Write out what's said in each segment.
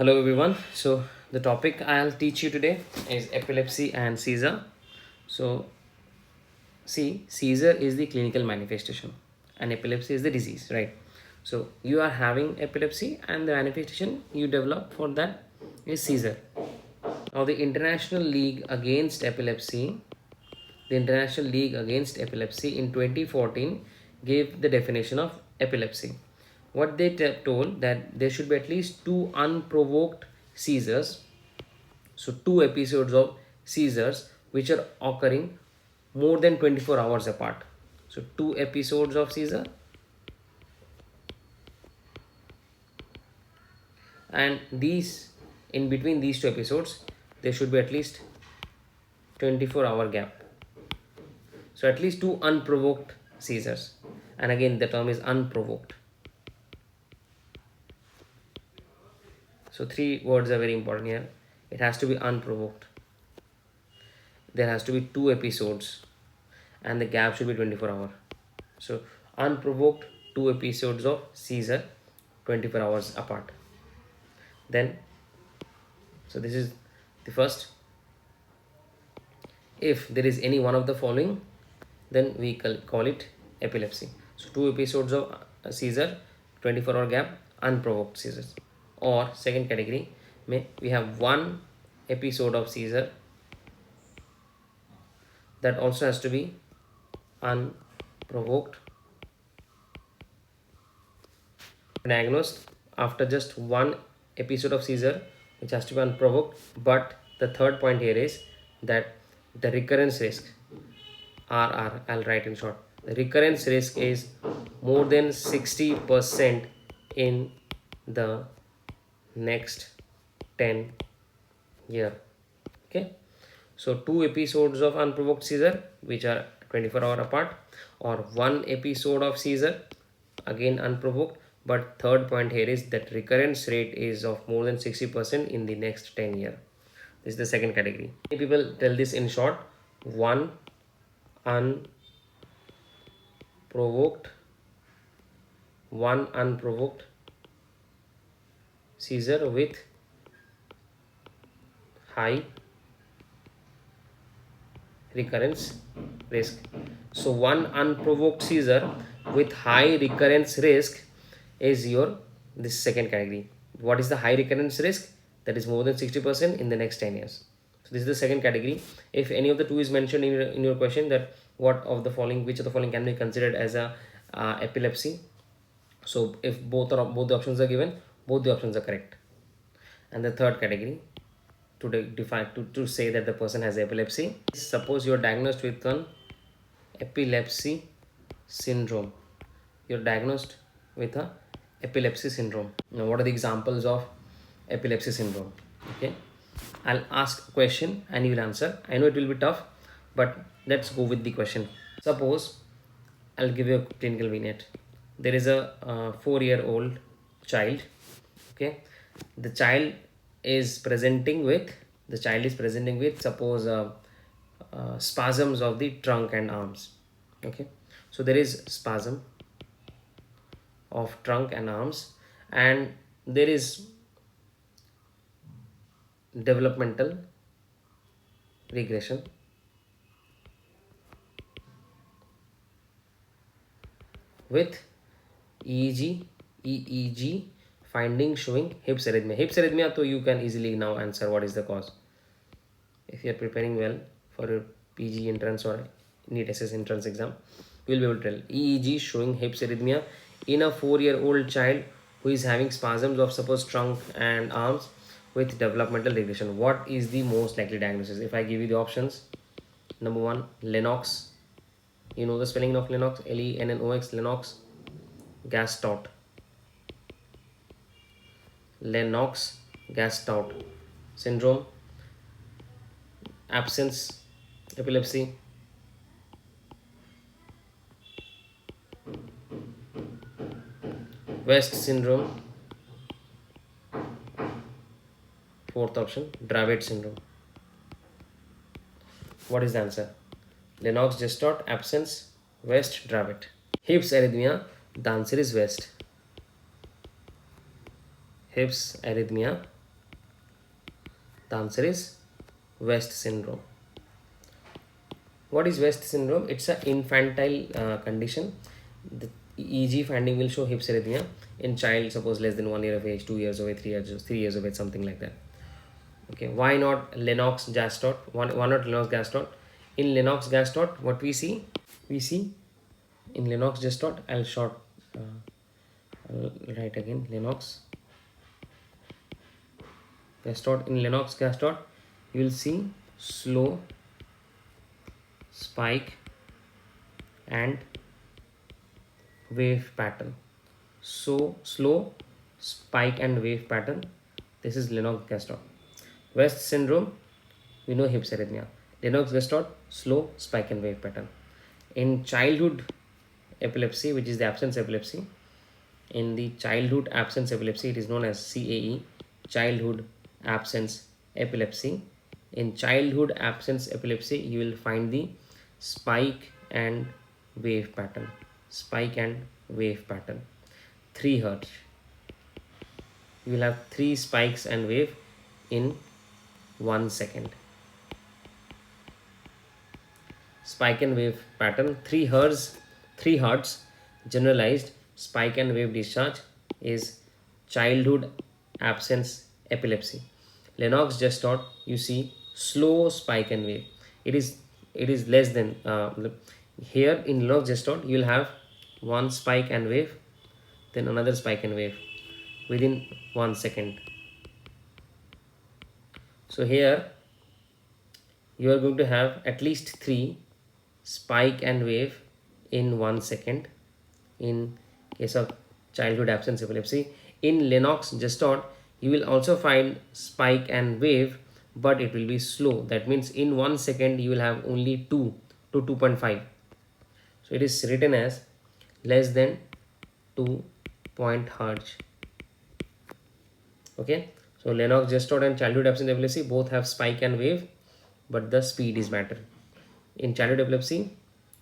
Hello everyone. So the topic I'll teach you today is epilepsy and seizure. So see, seizure is the clinical manifestation and epilepsy is the disease, right? So you are having epilepsy and the manifestation you develop for that is seizure. Now the International League Against Epilepsy in 2014 gave the definition of epilepsy. What they told that there should be at least two unprovoked seizures, so two episodes of seizures which are occurring more than 24 hours apart. So two episodes of seizure, and these in between these two episodes there should be at least 24-hour gap. So at least two unprovoked seizures, and again the term is unprovoked. So three words are very important here. It has to be unprovoked. There has to be two episodes and the gap should be 24 hours. So unprovoked, two episodes of seizure 24 hours apart. Then, so this is the first. If there is any one of the following, then we call it epilepsy. So two episodes of seizure, 24-hour gap, unprovoked seizures. Or second category, we have one episode of seizure that also has to be unprovoked, diagnosed after just one episode of seizure which has to be unprovoked. But the third point here is that the recurrence risk, RR, I'll write in short, the recurrence risk is more than 60% in the next 10 year. Okay, so two episodes of unprovoked seizure which are 24 hour apart, or one episode of seizure again unprovoked, but third point here is that recurrence rate is of more than 60% in the next 10 year. This is the second category. Many people tell this in short: one unprovoked seizure with high recurrence risk. So one unprovoked seizure with high recurrence risk is your this second category. What is the high recurrence risk? That is more than 60% in the next 10 years. So this is the second category. If any of the two is mentioned in your question, that which of the following can be considered as a epilepsy. So if both the options are given, both the options are correct. And the third category, to say that the person has epilepsy, suppose you are diagnosed with an epilepsy syndrome. You're diagnosed with a epilepsy syndrome. Now what are the examples of epilepsy syndrome? Okay, I'll ask a question and you will answer. I know it will be tough, but let's go with the question. Suppose I'll give you a clinical vignette. There is a 4-year-old child. Okay, the child is presenting with suppose spasms of the trunk and arms. Okay, so there is spasm of trunk and arms, and there is developmental regression with EEG finding showing hips arrhythmia. Hips arrhythmia, so you can easily now answer what is the cause. If you are preparing well for your PG entrance or NEET SS entrance exam, you will be able to tell EEG showing hips arrhythmia in a 4-year-old child who is having spasms of suppose trunk and arms with developmental regression. What is the most likely diagnosis? If I give you the options, number one, Lennox. You know the spelling of Lennox, Lennox, Lennox Gastaut. Lennox Gastaut syndrome, absence epilepsy, West syndrome, fourth option, Dravet syndrome. What is the answer? Lennox Gastaut, absence, West, Dravet. Hips arrhythmia, the answer is West. Hips arrhythmia, The answer is West syndrome. What is West syndrome? It's an infantile condition. The EEG finding will show hypsarrhythmia in child, suppose less than 1 year of age, 2 years of age, 3 years of age, something like that. Okay, why not Lennox-Gastaut? Why not Lennox-Gastaut? In Lennox-Gastaut, what we see? We see in Lennox-Gastaut, I'll write again, Lennox-Gastaut. In Lennox-Gastaut, you will see slow spike and wave pattern. So slow spike and wave pattern. This is Lennox-Gastaut. West syndrome, we know hypsarrhythmia. Lennox-Gastaut, slow spike and wave pattern. In childhood epilepsy, which is the absence epilepsy, in the childhood absence epilepsy, it is known as CAE, childhood absence epilepsy. In childhood absence epilepsy, you will find the spike and wave pattern. Spike and wave pattern. 3 hertz. You will have 3 spikes and wave in 1 second. Spike and wave pattern, 3 hertz generalized spike and wave discharge is childhood absence epilepsy. Lennox-Gastaut, you see slow spike and wave. It is less than here in Lennox-Gastaut you will have 1 spike and wave, then another spike and wave within 1 second. So here you are going to have at least 3 spike and wave in 1 second in case of childhood absence epilepsy. In Lennox-Gastaut, you will also find spike and wave, but it will be slow. That means in 1 second you will have only 2 to 2.5. So it is written as less than 2 hertz. Okay, so Lennox-Gastaut and childhood absence epilepsy both have spike and wave, but the speed is matter. In childhood epilepsy,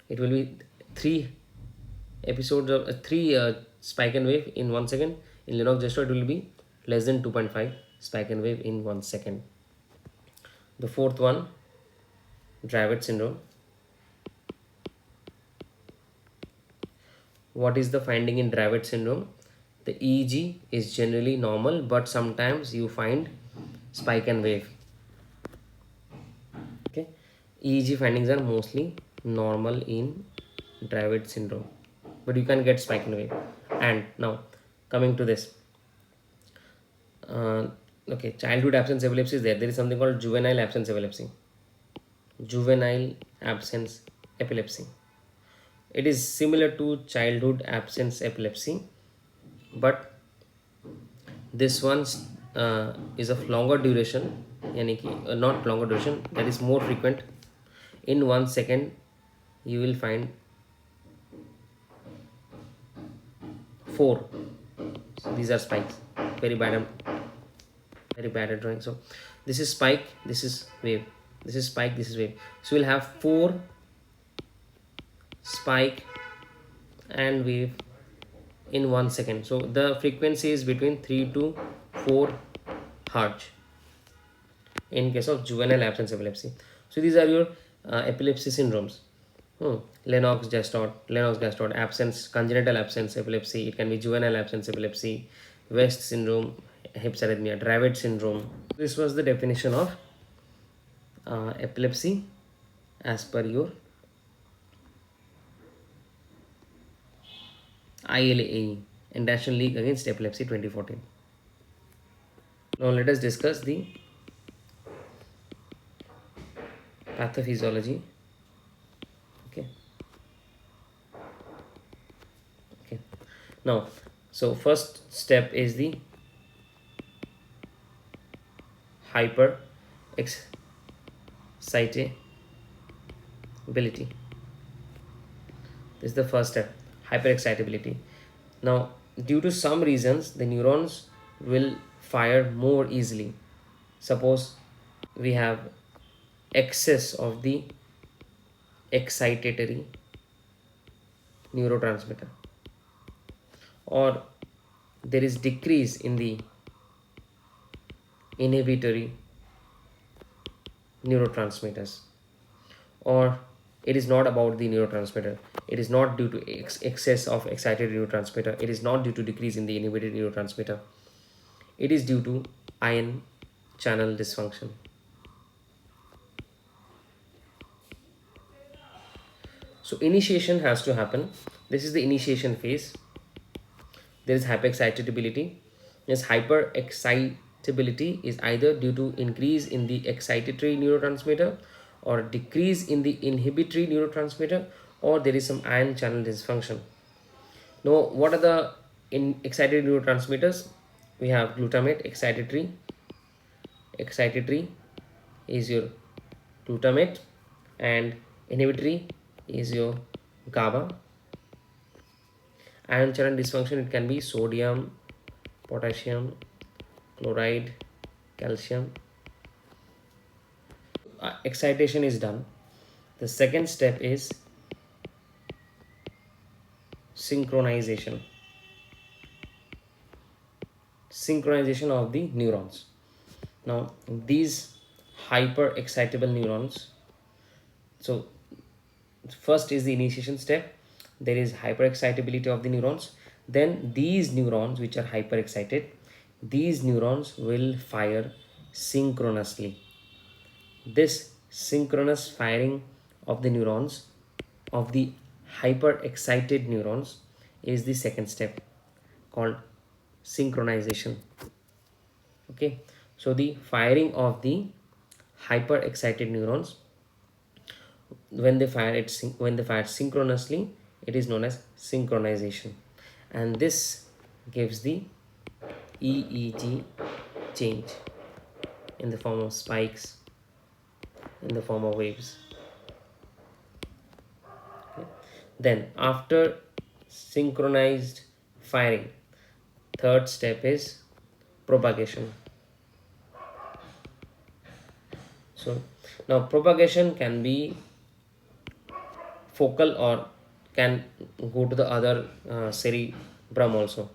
it will be 3 episodes of 3 spike and wave in 1 second. In Lennox-Gastaut, it will be less than 2.5 spike and wave in 1 second. The fourth one, Dravet syndrome. What is the finding in Dravet syndrome? The EEG is generally normal, but sometimes you find spike and wave. Okay, EEG findings are mostly normal in Dravet syndrome, but you can get spike and wave. And now coming to this, okay, childhood absence epilepsy is there. There is something called juvenile absence epilepsy. Juvenile absence epilepsy. It is similar to childhood absence epilepsy, but this one is of longer duration, not longer duration, that is more frequent. In 1 second you will find 4. So these are spikes. Very bad at drawing. So this is spike, this is wave, this is spike, this is wave. So we'll have 4 spike and wave in 1 second. So the frequency is between 3 to 4 hertz in case of juvenile absence epilepsy. So these are your epilepsy syndromes. Lennox-Gastaut, absence, congenital absence epilepsy. It can be juvenile absence epilepsy, West syndrome, hypsarrhythmia, Dravet syndrome. This was the definition of epilepsy as per your ILAE, International League Against Epilepsy 2014. Now let us discuss the pathophysiology. Okay. Now, so first step is the hyper excitability. This is the first step, hyperexcitability. Now, due to some reasons, the neurons will fire more easily. Suppose we have excess of the excitatory neurotransmitter, or there is decrease in the inhibitory neurotransmitters, or it is not about the neurotransmitter. It is not due to excess of excited neurotransmitter. It is not due to decrease in the inhibited neurotransmitter. It is due to ion channel dysfunction. So initiation has to happen. This is the initiation phase. There is hyperexcitability. This hyperexcitability is either due to increase in the excitatory neurotransmitter or decrease in the inhibitory neurotransmitter, or there is some ion channel dysfunction. Now, what are the excited neurotransmitters? We have glutamate, excitatory. Excitatory is your glutamate, and inhibitory is your GABA. Ion channel dysfunction, it can be sodium, potassium, chloride, calcium. Excitation is done. The second step is synchronization. Synchronization of the neurons. Now, these hyper excitable neurons, so first is the initiation step. There is hyperexcitability of the neurons. Then these neurons which are hyperexcited, these neurons will fire synchronously. This synchronous firing of the neurons, of the hyperexcited neurons, is the second step, called synchronization. Okay, so the firing of the hyperexcited neurons, when they fire synchronously, it is known as synchronization, and this gives the EEG change in the form of spikes, in the form of waves. Okay. Then after synchronized firing, third step is propagation. So now propagation can be focal or can go to the other cerebrum also,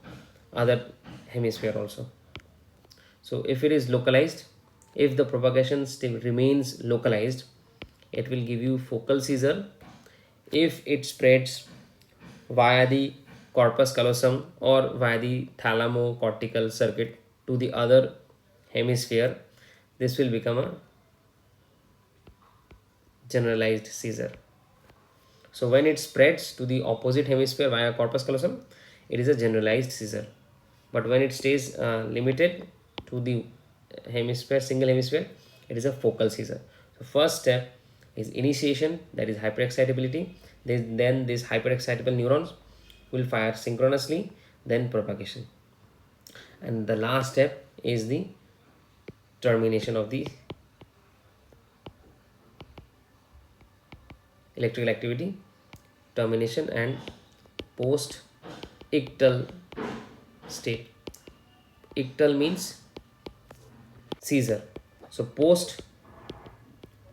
other hemisphere also. So if it is localized, if the propagation still remains localized, it will give you focal seizure. If it spreads via the corpus callosum or via the thalamocortical circuit to the other hemisphere, this will become a generalized seizure. So when it spreads to the opposite hemisphere via corpus callosum, it is a generalized seizure. But when it stays limited to the hemisphere, single hemisphere, it is a focal seizure. So first step is initiation, that is hyperexcitability. Then these hyperexcitable neurons will fire synchronously, then propagation. And the last step is the termination of the electrical activity, termination, and post ictal state. Ictal means seizure. So post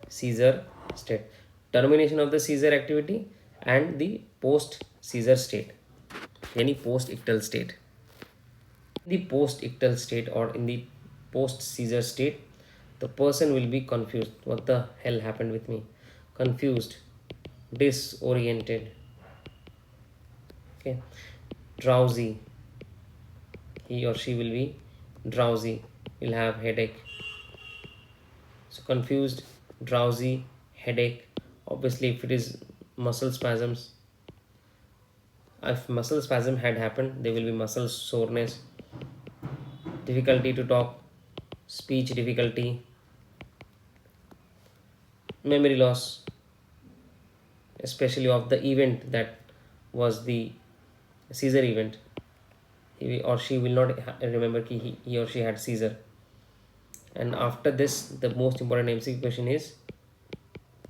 seizure state, termination of the seizure activity and the post seizure state, any post ictal state. In the post ictal state or in the post seizure state, the person will be confused. What the hell happened with me? Confused, disoriented, okay, drowsy. He or she will be drowsy, will have headache. So confused, drowsy, headache. Obviously, if it is muscle spasms, if muscle spasm had happened, there will be muscle soreness, difficulty to talk, speech difficulty, memory loss, especially of the event that was the seizure event. He or she will not remember he or she had seizure. And after this, the most important MCQ question is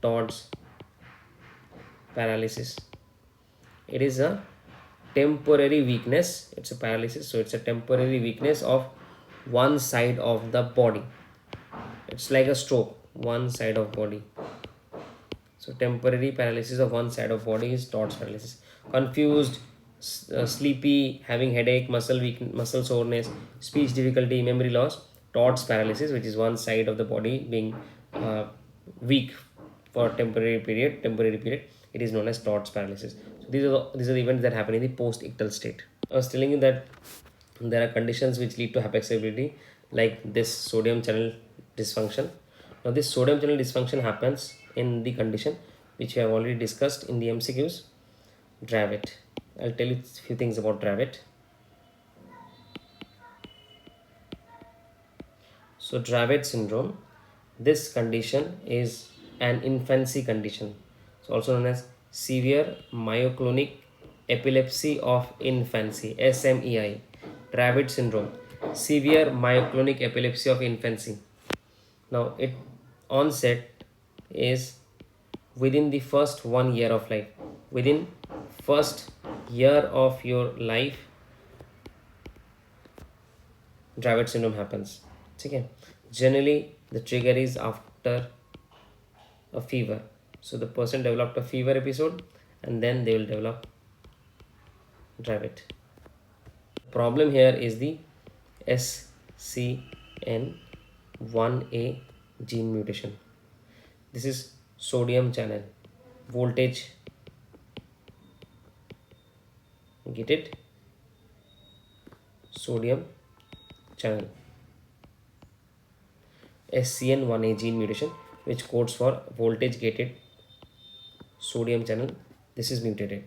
Todd's paralysis. It is a temporary weakness. It's a paralysis, so it's a temporary weakness of one side of the body. It's like a stroke, one side of body. So temporary paralysis of one side of body is Todd's paralysis. Confused, sleepy, having headache, muscle soreness, speech difficulty, memory loss, Todd's paralysis, which is one side of the body being weak for temporary period, it is known as Todd's paralysis. So these are the events that happen in the post-ictal state. I was telling you that there are conditions which lead to hyperexcitability, like this sodium channel dysfunction. Now this sodium channel dysfunction happens in the condition which we have already discussed in the MCQs, Dravet. I'll tell you a few things about Dravet. So Dravet syndrome, this condition is an infancy condition. It's also known as severe myoclonic epilepsy of infancy, SMEI. Dravet syndrome, severe myoclonic epilepsy of infancy. Now it onset is within the first 1 year of life. Within first year of your life, Dravet syndrome happens. Okay. Generally, the trigger is after a fever. So the person developed a fever episode and then they will develop Dravet. Problem here is the SCN1A gene mutation. This is sodium channel voltage. Get it? Sodium channel. SCN1A gene mutation, which codes for voltage gated sodium channel. This is mutated.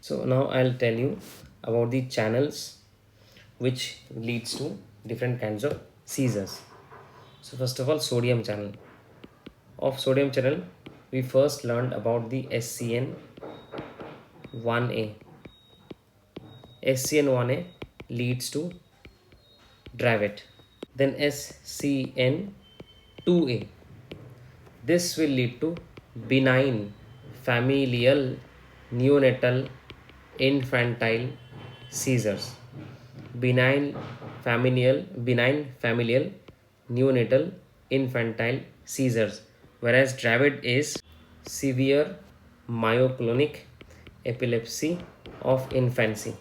So now I'll tell you about the channels which leads to different kinds of seizures. So first of all, sodium channel. Of sodium channel, we first learned about the SCN1A. SCN1A leads to Dravet. Then SCN2A. This will lead to benign familial neonatal infantile seizures. Benign familial neonatal infantile seizures. Whereas Dravet is severe myoclonic epilepsy of infancy.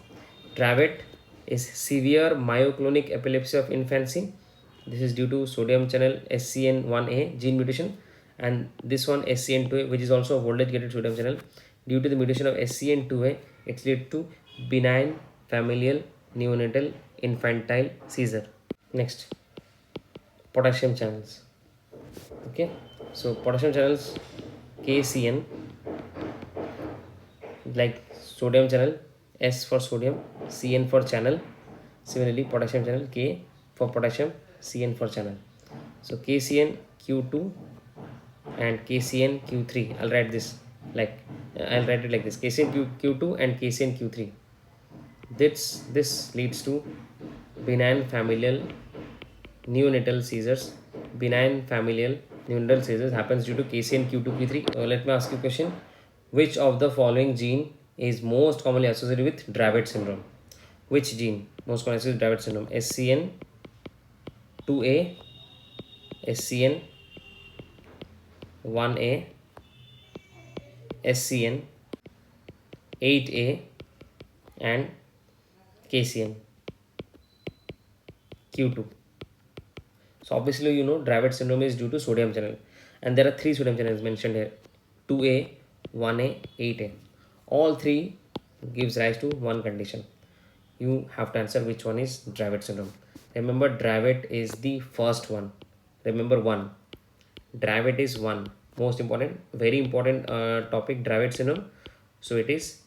Dravet is severe myoclonic epilepsy of infancy. This is due to sodium channel SCN1A gene mutation, and this one SCN2A, which is also a voltage gated sodium channel. Due to the mutation of SCN2A, it leads to benign familial neonatal infantile seizure. Next, potassium channels. Okay, so potassium channels, KCN, like sodium channel, S for sodium, CN for channel. Similarly, potassium channel, K for potassium, CN for channel. So KCN Q2 and KCN Q3. I'll write it like this: KCN Q2 and KCN Q3. This leads to benign familial neonatal seizures. Benign familial neonatal seizures happens due to KCN Q2 Q3. Let me ask you a question: which of the following gene is most commonly associated with Dravet syndrome? Which gene most commonly associated with Dravet syndrome? SCN2A, SCN1A, SCN8A, and KCN Q2. So obviously you know Dravet syndrome is due to sodium channel, and there are 3 sodium channels mentioned here: 2A, 1A, 8A. All 3 gives rise to one condition. You have to answer which one is Dravet syndrome. Remember, Dravet is the first one. Remember, 1. Dravet is 1. Most important, very important topic, Dravet syndrome. So it is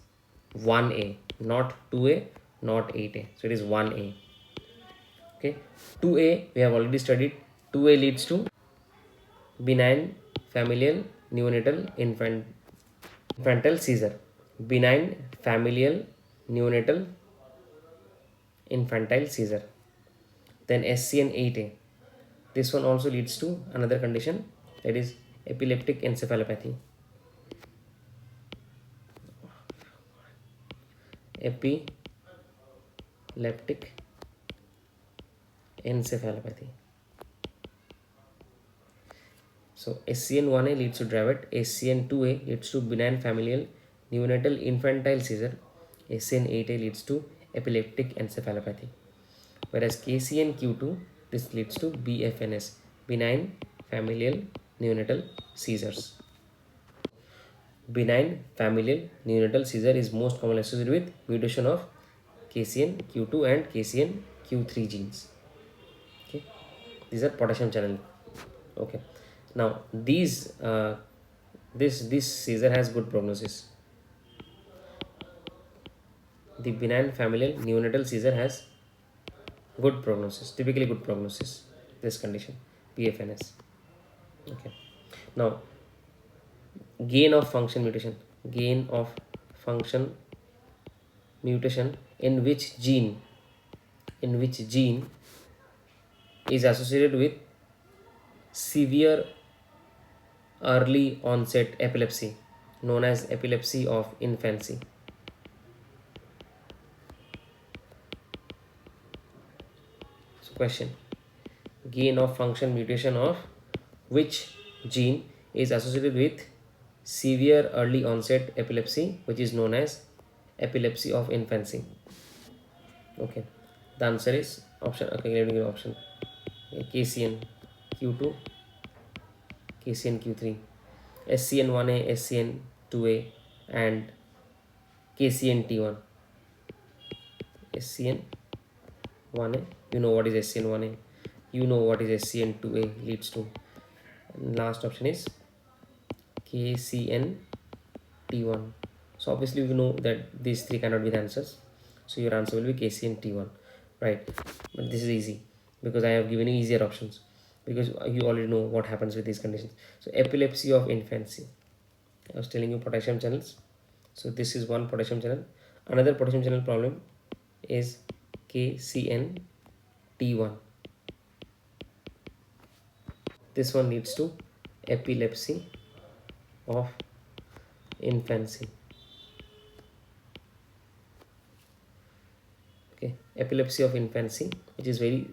1A, not 2A, not 8A. So it is 1A. Okay, 2A we have already studied. 2A leads to benign familial neonatal infantile seizure. Benign familial neonatal infantile seizure. Then SCN8A. This one also leads to another condition, that is epileptic encephalopathy. Epileptic encephalopathy. So SCN1A leads to Dravet, SCN2A leads to benign familial neonatal infantile seizure, SCN8A leads to epileptic encephalopathy. Whereas KCN Q2, this leads to BFNS, benign familial neonatal seizures. Benign familial neonatal seizure is most commonly associated with mutation of KCNQ2 and KCNQ3 genes. Okay, these are potassium channel. Okay, now this seizure has good prognosis. The benign familial neonatal seizure has good prognosis, typically good prognosis. This condition, PFNS. Okay, now gain of function mutation. Gain of function mutation in which gene? In which gene is associated with severe early onset epilepsy, known as epilepsy of infancy. So question, gain of function mutation of which gene is associated with severe early onset epilepsy, which is known as epilepsy of infancy? Okay, the answer is option. Okay, let me give option. KCN Q2, KCN Q3, SCN1A, SCN2A, and KCN T1. SCN1A, you know what is SCN1A, you know what is SCN2A leads to. And last option is KCN T1. So obviously we know that these three cannot be the answers. So your answer will be KCN T1, right? But this is easy because I have given you easier options because you already know what happens with these conditions. So epilepsy of infancy, I was telling you potassium channels. So this is one potassium channel. Another potassium channel problem is KCN T1. This one leads to epilepsy of infancy. Okay, epilepsy of infancy, which is very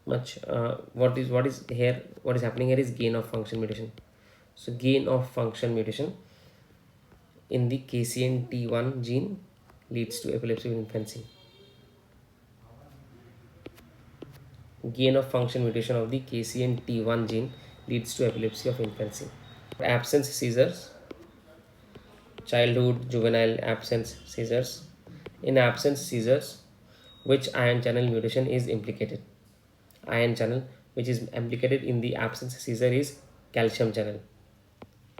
much what is here, what is happening here is gain of function mutation. So gain of function mutation in the KCN T1 gene leads to epilepsy of infancy. Gain of function mutation of the KCN T1 gene leads to epilepsy of infancy. Absence seizures, childhood, juvenile absence seizures. In absence seizures, which ion channel mutation is implicated? Ion channel which is implicated in the absence seizure is calcium channel.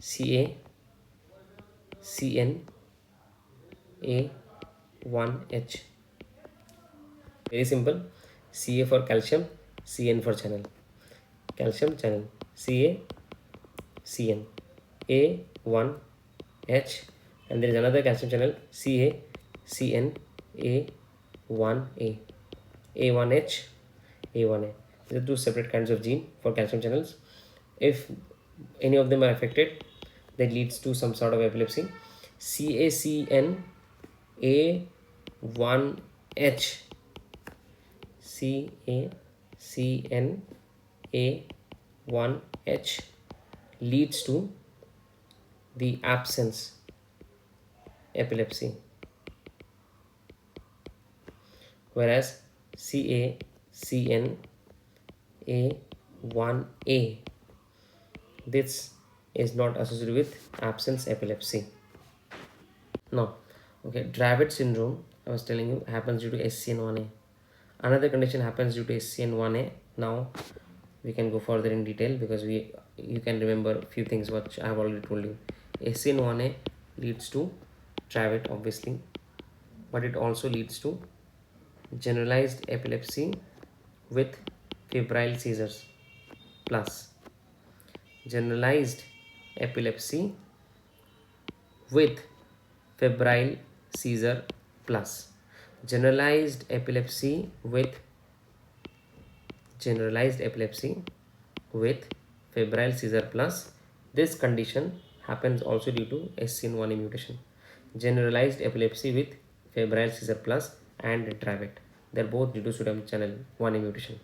CA-CN-A-1H. Very simple. Ca for calcium, Cn for channel. Calcium channel, Ca-Cn, A1H, and there is another calcium channel, Ca-Cn-A1A, A1H, A1A. These are two separate kinds of gene for calcium channels. If any of them are affected, that leads to some sort of epilepsy. CACNA1H, CACNA1H leads to the absence epilepsy, whereas CACNA1A, this is not associated with absence epilepsy. Now, okay, Dravet syndrome, I was telling you, happens due to SCN1A. Another condition happens due to SCN1A. Now we can go further in detail because you can remember a few things which I have already told you. SCN1A leads to Dravet obviously, but it also leads to generalized epilepsy with febrile seizures plus generalized epilepsy with febrile seizure plus generalized epilepsy with febrile seizure plus. This condition happens also due to SCN1A mutation. Generalized epilepsy with febrile seizure plus and Dravet, they're both due to sodium channel 1A mutation.